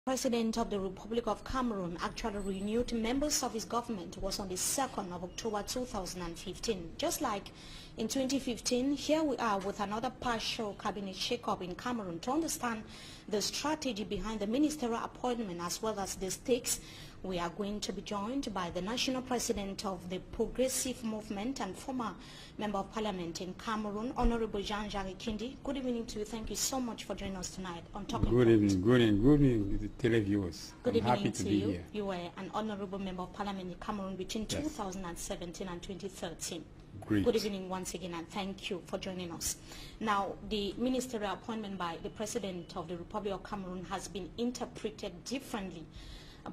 President of the Republic of Cameroon actually renewed members of his government was on the 2nd of October 2015. Just like in 2015, here we are with another partial cabinet shake-up in Cameroon to understand the strategy behind the ministerial appointment as well as the stakes. We are going to be joined by the national president of the Progressive Movement and former member of parliament in Cameroon, Honorable Jean-Jacques Kindi. Good evening to you. Thank you so much for joining us tonight on Talking Good evening, good evening to the televiewers. Good evening happy to to be you. here. You were an honorable member of parliament in Cameroon between 2017 and 2013. Great. Good evening once again, and thank you for joining us. Now, the ministerial appointment by the President of the Republic of Cameroon has been interpreted differently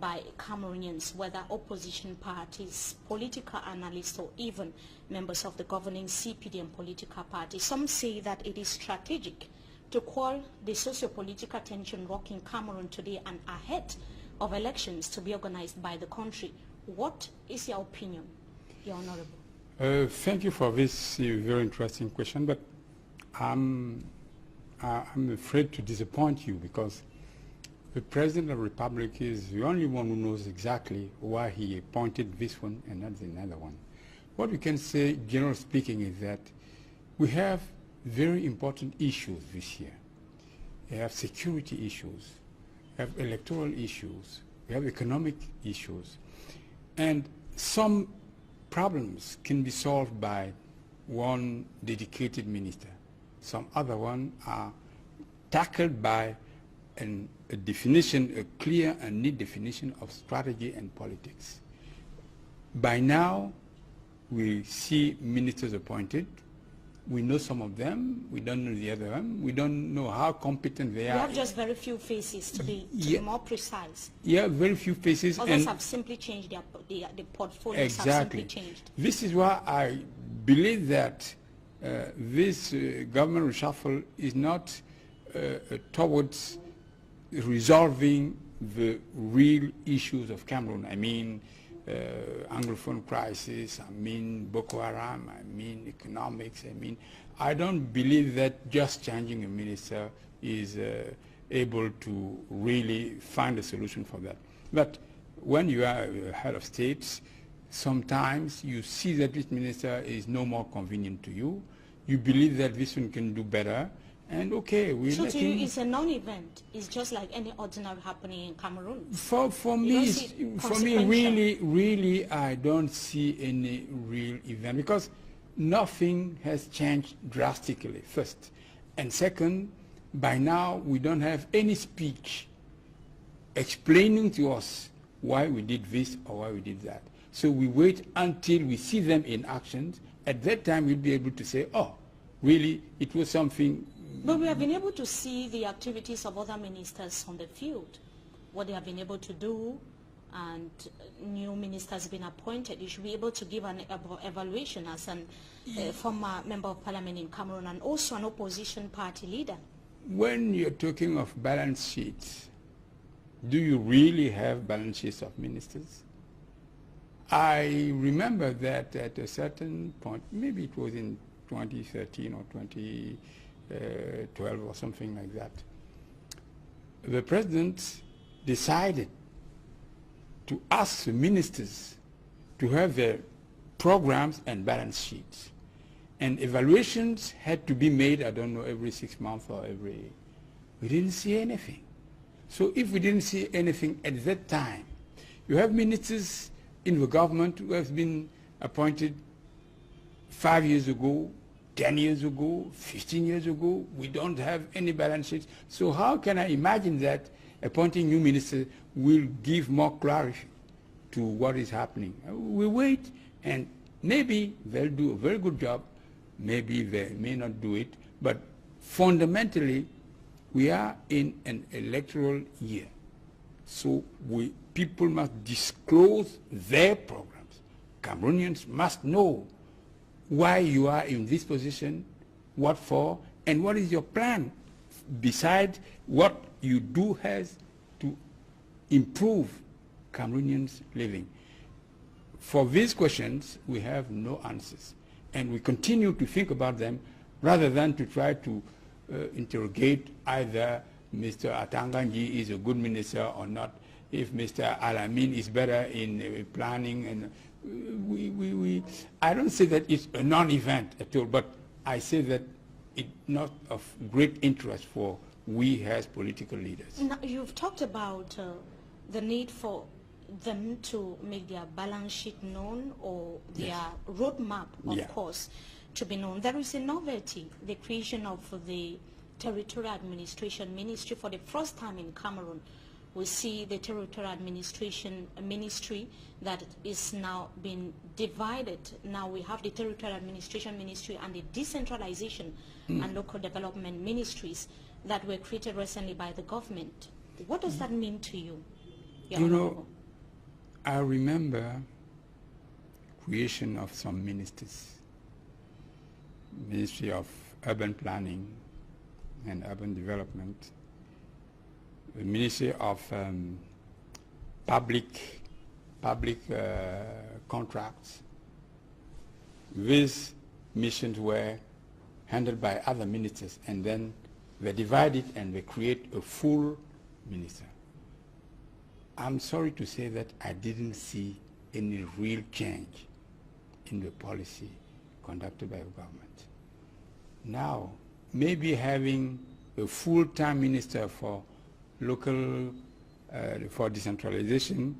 by Cameroonians, whether opposition parties, political analysts, or even members of the governing CPD and political parties. Some say that it is strategic to quell the socio-political tension rocking Cameroon today and ahead of elections to be organized by the country. What is your opinion, Your Honorable? Thank you for this very interesting question, but I'm afraid to disappoint you because the President of the Republic is the only one who knows exactly why he appointed this one and not another one. What we can say, generally speaking, is that we have very important issues this year. We have security issues, we have electoral issues, we have economic issues, and some problems can be solved by one dedicated minister. Some other ones are tackled by a definition, a clear and neat definition of strategy and politics. By now, we see ministers appointed. We know some of them. We don't know the other one. We don't know how competent they are. We have just very few faces, to be more precise. Yeah, very few faces. Others have simply changed the portfolios. Exactly. Have simply changed. This is why I believe that this government reshuffle is not towards resolving the real issues of Cameroon. I mean Anglophone crisis, I mean Boko Haram, I mean economics, I don't believe that just changing a minister is able to really find a solution for that. But when you are a head of state, sometimes you see that this minister is no more convenient to you. You believe that this one can do better, and okay, we so let to him. you, it's a non-event. It's just like any ordinary happening in Cameroon. For me, really, I don't see any real event because nothing has changed drastically. First, and second, by now we don't have any speech explaining to us why we did this or why we did that. So we wait until we see them in action. At that time, we'll be able to say, oh, really, it was something. But we have been able to see the activities of other ministers on the field, what they have been able to do, and new ministers been appointed. You should be able to give an evaluation as a former member of parliament in Cameroon and also an opposition party leader. When you're talking of balance sheets, do you really have balance sheets of ministers? I remember that at a certain point, maybe it was in 2013 or 2012 or something like that, the president decided to ask the ministers to have their programs and balance sheets. And evaluations had to be made, I don't know, every 6 months or every. We didn't see anything. So if we didn't see anything at that time, you have ministers in the government who have been appointed 5 years ago, 10 years ago, 15 years ago. We don't have any balance sheets. So how can I imagine that appointing new ministers will give more clarity to what is happening? We wait, and maybe they'll do a very good job. Maybe they may not do it. But fundamentally, we are in an electoral year. So people must disclose their programs. Cameroonians must know why you are in this position, what for, and what is your plan besides what you do has to improve Cameroonians' living. For these questions, we have no answers, and we continue to think about them rather than to try to interrogate either Mr. Atanganji is a good minister or not, if Mr. Alamin is better in planning, and I don't say that it's a non-event at all, but I say that it's not of great interest for we as political leaders. Now, you've talked about the need for them to make their balance sheet known, or their roadmap, of course, to be known. There is a novelty, the creation of the Territorial Administration Ministry for the first time in Cameroon. We see the Territorial Administration Ministry that is now being divided. Now we have the Territorial Administration Ministry and the Decentralization and Local Development Ministries that were created recently by the government. What does that mean to you? You know, I remember creation of some ministers. Ministry of Urban Planning and Urban Development, the Ministry of Public Contracts. These missions were handled by other ministers, and then they divided and they create a full minister. I'm sorry to say that I didn't see any real change in the policy conducted by the government. Now, maybe having a full-time minister for local, for decentralization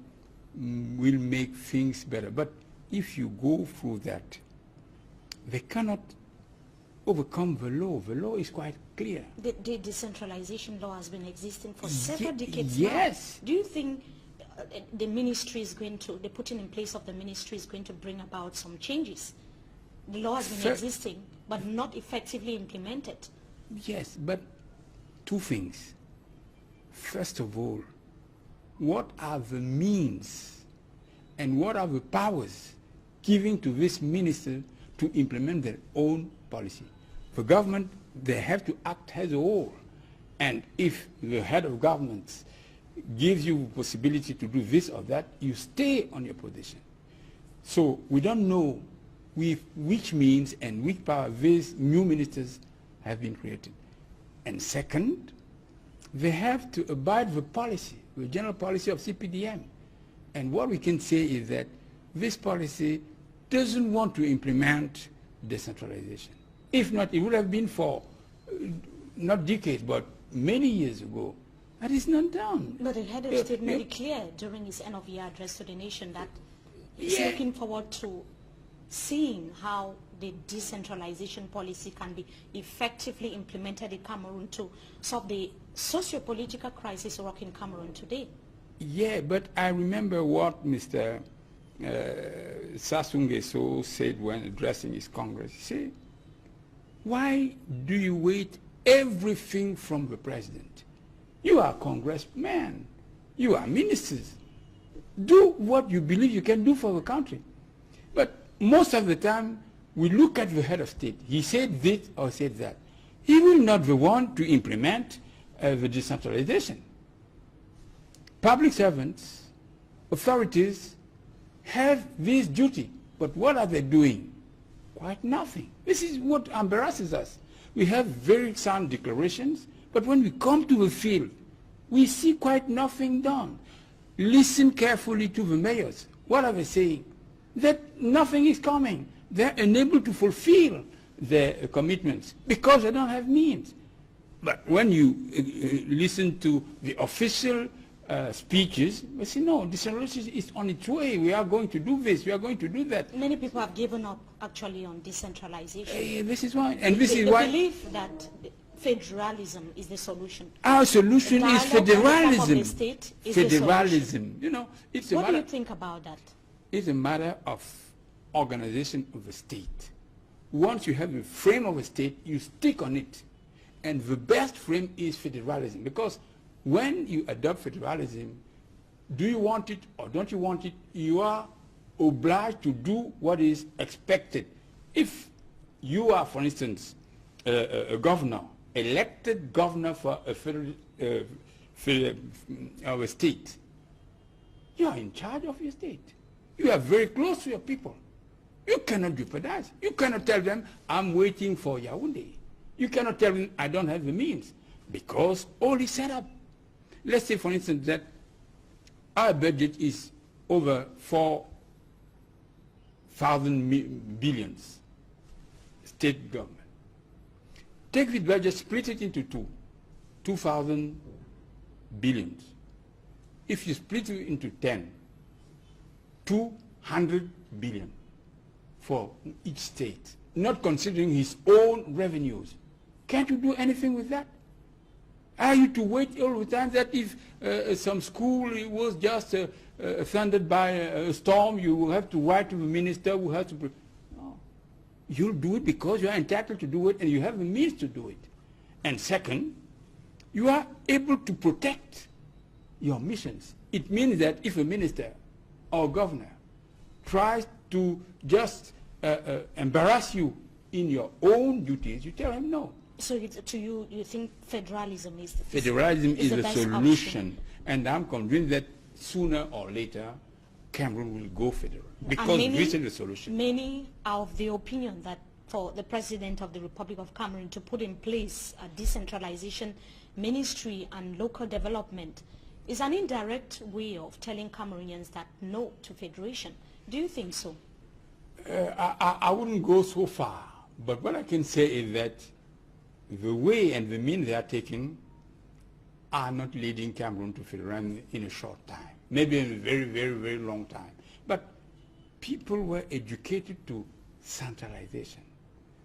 will make things better. But if you go through that, they cannot overcome the law. The law is quite clear. The decentralization law has been existing for several decades yes. now. Do you think the ministry is going to, the putting in place of the ministry is going to bring about some changes? The law has been existing, but not effectively implemented. Yes, but two things. First of all, what are the means and what are the powers given to this minister to implement their own policy? The government, they have to act as a whole. And if the head of government gives you the possibility to do this or that, you stay on your position. So we don't know with which means and which power these new ministers have been created. And second, they have to abide the policy, the general policy of CPDM. And what we can say is that this policy doesn't want to implement decentralization. If not, it would have been for not decades, but many years ago. That is not done. But the head of state made it clear during his end-of-year address to the nation that he's looking forward to seeing how the decentralization policy can be effectively implemented in Cameroon to solve the socio-political crisis rocking Cameroon today. Yeah, but I remember what Mr. Sassou Nguesso said when addressing his Congress. He said, why do you wait everything from the president? You are a congressman. You are ministers. Do what you believe you can do for the country. But most of the time, we look at the head of state. He said this or said that. He will not be the one to implement the decentralization. Public servants, authorities have this duty. But what are they doing? Quite nothing. This is what embarrasses us. We have very sound declarations, but when we come to the field, we see quite nothing done. Listen carefully to the mayors. What are they saying? That nothing is coming. They're unable to fulfill their commitments because they don't have means. But when you listen to the official speeches, they say, no, decentralization is on its way. We are going to do this. We are going to do that. Many people have given up, actually, on decentralization. This is why. And they believe that federalism is the solution. Our solution is federalism. The state is federalism. You know, it's a what matter. Do you think about that? It's a matter of organization of the state. Once you have a frame of a state, you stick on it. And the best frame is federalism. Because when you adopt federalism, do you want it or don't you want it, you are obliged to do what is expected. If you are, for instance, a governor, elected governor for a federal state, you are in charge of your state. You are very close to your people. You cannot jeopardize. You cannot tell them, I'm waiting for Yaoundé. You cannot tell them, I don't have the means. because all is set up. Let's say, for instance, that our budget is over 4,000 billions, state government. Take the budget, split it into 2,000 billions. If you split it into 10, 200 billion for each state, not considering his own revenues. Can't you do anything with that? Are you to wait all the time that if some school was just thundered by a storm, you will have to write to the minister who has to... No. You'll do it because you are entitled to do it and you have the means to do it. And second, you are able to protect your missions. It means that if a minister or governor tries to just embarrass you in your own duties, you tell him no. So to you, you think federalism is the best solution. And I'm convinced that sooner or later, Cameroon will go federal because this is the solution. Many are of the opinion that for the President of the Republic of Cameroon to put in place a decentralization ministry and local development is an indirect way of telling Cameroonians that no to federation. Do you think so? I wouldn't go so far, but what I can say is that the way and the means they are taking are not leading Cameroon to federalism in a short time, maybe in a very, very, very long time. But people were educated to centralization.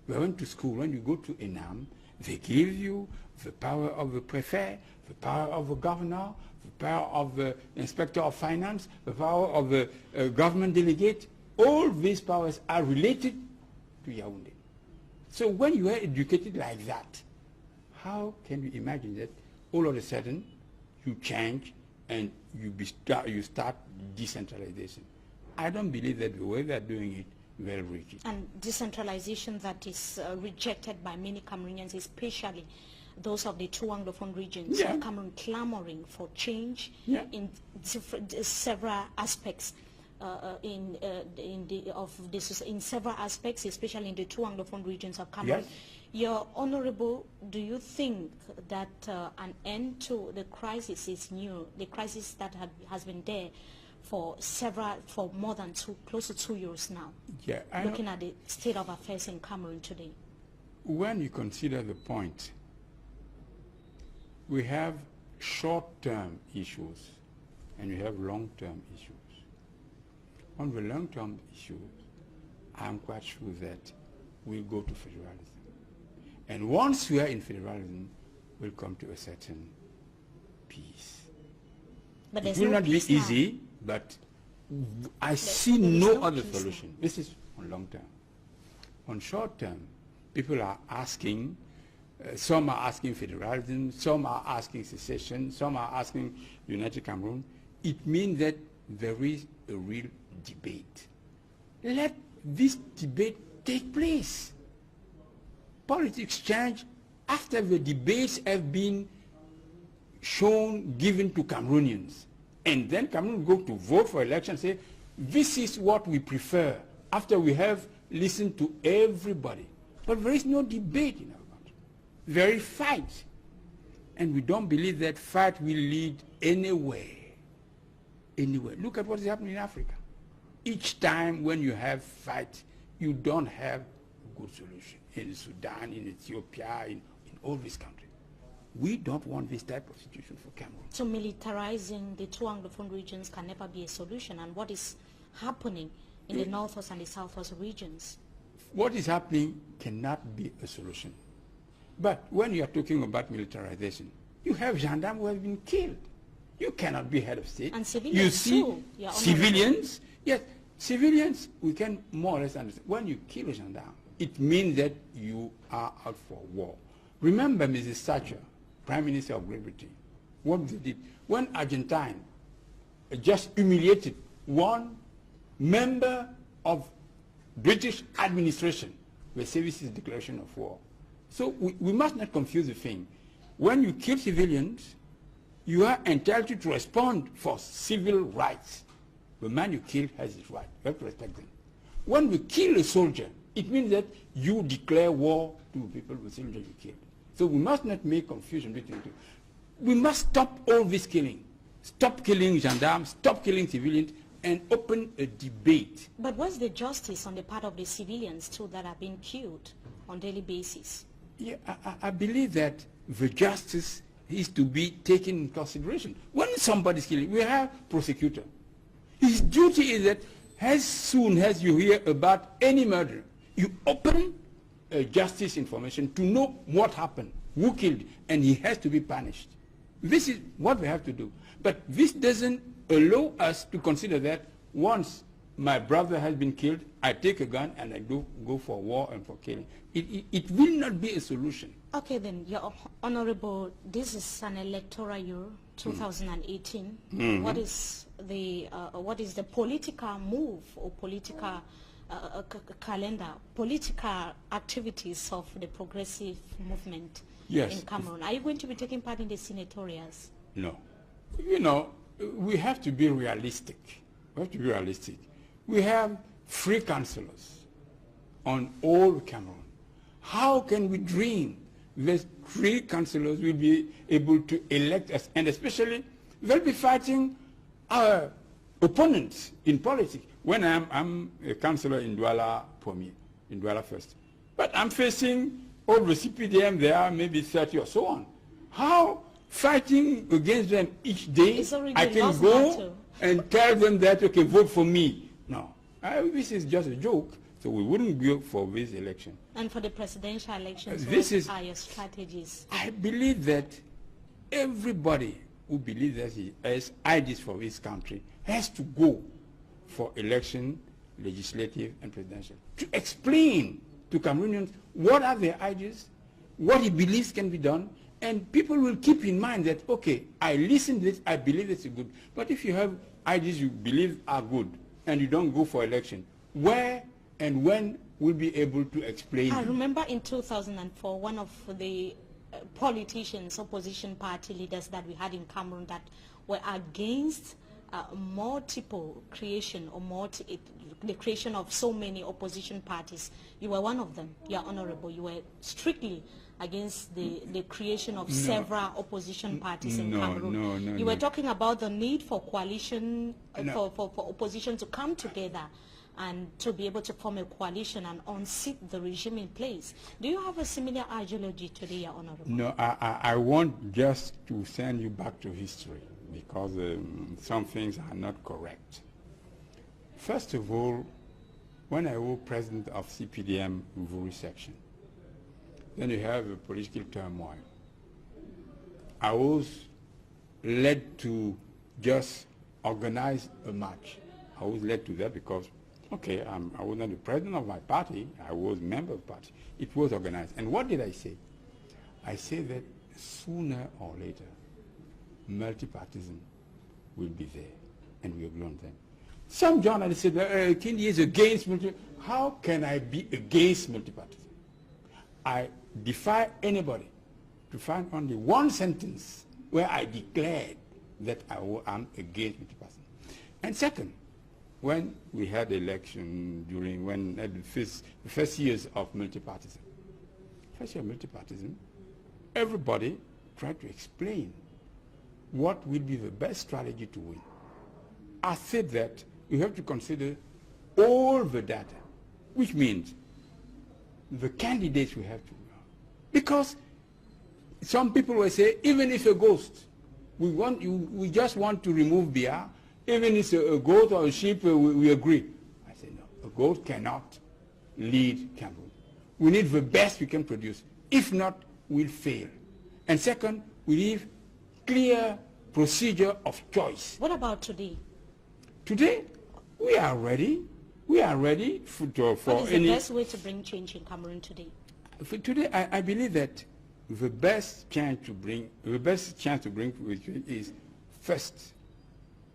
We went to school. When you go to ENAM, they give you the power of the prefect, the power of the governor, the power of the inspector of finance, the power of the government delegate. All these powers are related to Yaoundé. So when you are educated like that, how can you imagine that all of a sudden you change and you start decentralization? I don't believe that the way they are doing it will reach it. And decentralization that is rejected by many Cameroonians, especially those of the two Anglophone regions of Cameroon, clamoring for change in several aspects. In several aspects, especially in the two Anglophone regions of Cameroon. Yes. Your Honorable, do you think that an end to the crisis is new? The crisis that has been there for more than close to 2 years now. Yeah, looking at the state of affairs in Cameroon today. When you consider the point, we have short-term issues and we have long-term issues. On the long-term issues, I'm quite sure that we'll go to federalism. And once we are in federalism, we'll come to a certain peace. But it will not be easy, but I see no other solution. This is on long term. On short term, people are asking, some are asking federalism, some are asking secession, some are asking United Cameroon. It means that there is a real debate. Let this debate take place. Politics change after the debates have been given to Cameroonians. And then Cameroon go to vote for election, say, this is what we prefer, after we have listened to everybody. But there is no debate in our country. There is fight. And we don't believe that fight will lead anywhere. Anywhere. Look at what is happening in Africa. Each time when you have fight, you don't have a good solution. In Sudan, in Ethiopia, in all these countries. We don't want this type of situation for Cameroon. So militarizing the two Anglophone regions can never be a solution. And what is happening in the northwest and the southwest regions? What is happening cannot be a solution. But when you are talking about militarization, you have gendarmes who have been killed. You cannot be head of state. And civilians you see too. Civilians, yes, civilians we can more or less understand. When you kill a gendarme, it means that you are out for war. Remember Mrs. Thatcher, Prime Minister of Great Britain, what they did. When Argentine just humiliated one member of British administration, the services declaration of war. So we must not confuse the thing. When you kill civilians, you are entitled to respond for civil rights. The man you kill has his right. You have to respect them. When we kill a soldier, it means that you declare war to the people, the soldier you killed. So we must not make confusion between the two. We must stop all this killing. Stop killing gendarmes, stop killing civilians, and open a debate. But what's the justice on the part of the civilians too that are being killed on a daily basis? Yeah, I believe that the justice is to be taken in consideration. When somebody is killing, we have prosecutor. His duty is that as soon as you hear about any murder, you open justice information to know what happened, who killed, and he has to be punished. This is what we have to do. But this doesn't allow us to consider that once my brother has been killed, I take a gun and I go for war and for killing. It will not be a solution. Okay then, Your Honorable, this is an electoral year, 2018. Mm-hmm. What is the political move or political calendar, political activities of the progressive movement in Cameroon? Are you going to be taking part in the senatorials? No. You know, we have to be realistic. We have to be realistic. We have 3 councillors on all Cameroon. How can we dream that 3 councillors will be able to elect us? And especially, they'll be fighting our opponents in politics. When I'm a councillor in Douala Premier, in Douala First, but I'm facing all the CPDM, there are maybe 30 or so on. How fighting against them each day, I can go and tell them that, okay, vote for me? No. This is just a joke, so we wouldn't go for this election. And for the presidential elections, what are your strategies? I believe that everybody who believes that he has ideas for his country has to go for election, legislative and presidential, to explain to Cameroonians what are their ideas, what he believes can be done, and people will keep in mind that, okay, I listen to this, I believe it's good. But if you have ideas you believe are good and you don't go for election, where and when will be able to explain? I remember in 2004, one of the politicians, opposition party leaders that we had in Cameroon that were against multiple creation or the creation of so many opposition parties. You were one of them, Your Honorable. You were strictly against the creation of several opposition parties in Cameroon. You were talking about the need for coalition, for opposition to come together and to be able to form a coalition and unseat the regime in place. Do you have a similar ideology today, Your Honorable? No, I want just to send you back to history because some things are not correct. First of all, when I was president of CPDM Mvuri section, then you have a political turmoil. I was led to just organize a march. I was led to that because, okay, I was not the president of my party, I was a member of the party. It was organized. And what did I say? I said that sooner or later, multipartism will be there, and we have learned them. Some journalists said, Kindi is against multipartism. How can I be against multipartism? I defy anybody to find only one sentence where I declared that I am against multipartism. And second, when we had election during the first years of multipartism, everybody tried to explain what will be the best strategy to win. I said that you have to consider all the data, which means the candidates we have to run. Because some people will say, even if a ghost, we just want to remove Biya, even if it's a goat or a sheep, we agree. I say, no, a goat cannot lead Cameroon. We need the best we can produce. If not, we'll fail. And second, we need clear procedure of choice. What about today? Today, we are ready. We are ready for what is the best way to bring change in Cameroon today? For today, I believe that the best chance to bring is first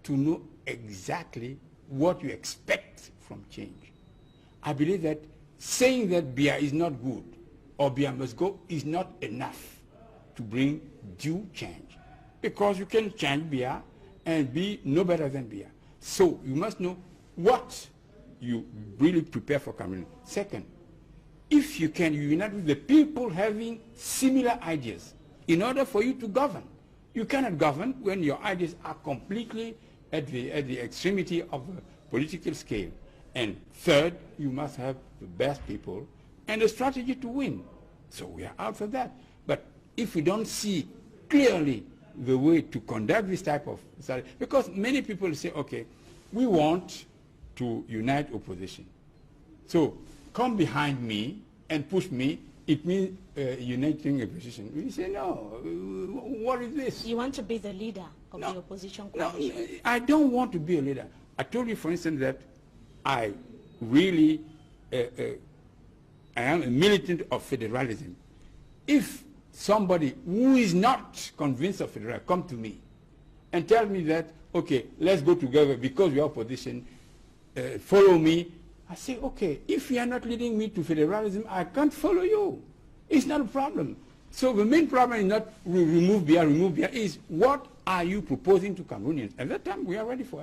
to know exactly what you expect from change. I believe that saying that Biya is not good or Biya must go is not enough to bring due change, because you can change Biya and be no better than Biya. So you must know what you really prepare for Cameroon. Second, if you can unite with the people having similar ideas in order for you to govern. You cannot govern when your ideas are completely at the extremity of the political scale. And third, you must have the best people and a strategy to win. So we are out for that. But if we don't see clearly the way to conduct this type of study, because many people say, okay, we want to unite opposition. So come behind me and push me. It means uniting opposition. We say, no, what is this? You want to be the leader of the opposition coalition? No, I don't want to be a leader. I told you, for instance, that I really I am a militant of federalism. If somebody who is not convinced of federalism come to me and tell me that, okay, let's go together because we are opposition, follow me, I say, okay, if you are not leading me to federalism, I can't follow you. It's not a problem. So the main problem is not remove Biya, is what are you proposing to Cameroonians? At that time, we are ready for it.